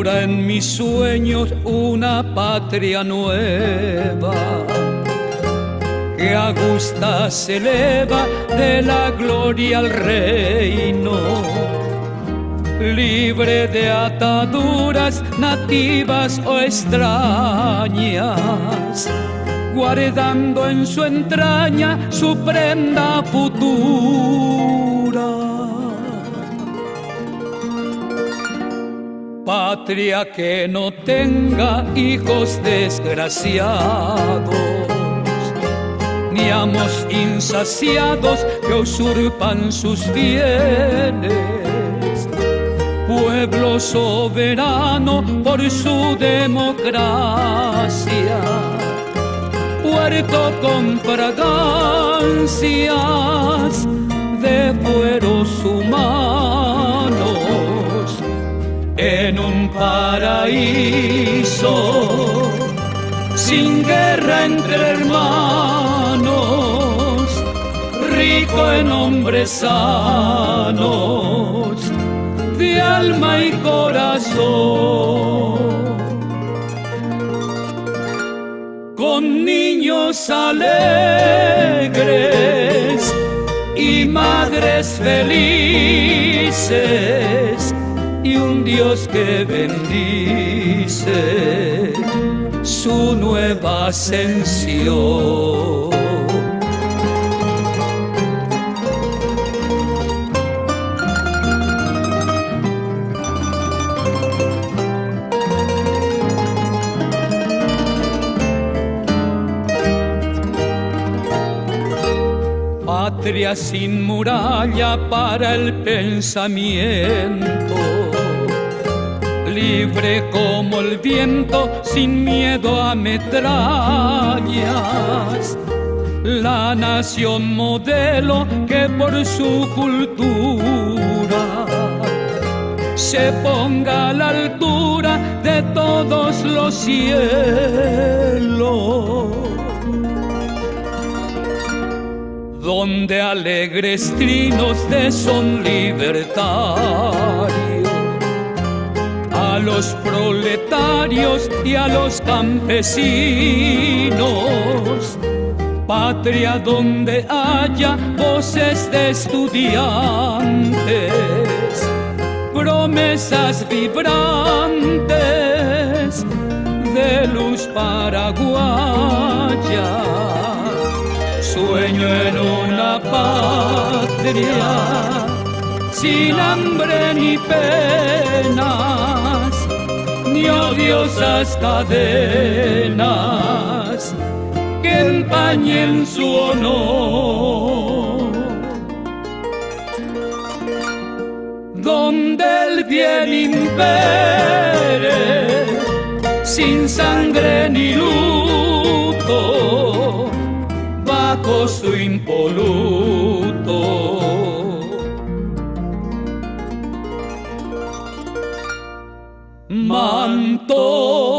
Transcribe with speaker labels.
Speaker 1: perdura en mis sueños una patria nueva que a gustas se eleva de la gloria al reino, libre de ataduras nativas o extrañas, guardando en su entraña su prenda futura. Patria que no tenga hijos desgraciados, ni amos insaciados que usurpan sus bienes. Pueblo soberano por su democracia, puerto con fragancias de fueros humanos, en un paraíso sin guerra entre hermanos, rico en hombres sanos de alma y corazón, con niños alegres y madres felices, y un Dios que bendice su nueva ascensión. Patria sin muralla para el pensamiento, libre como el viento, sin miedo a metrallas, la nación modelo que por su cultura se ponga a la altura de todos los cielos, donde alegres trinos de son libertarios a los proletarios y a los campesinos. Patria donde haya voces de estudiantes, promesas vibrantes de luz paraguaya. Sueño en una patria sin hambre ni penas, ni odiosas cadenas que empañen su honor, donde el bien impere sin sangre ni luto, bajo su impoluto manto.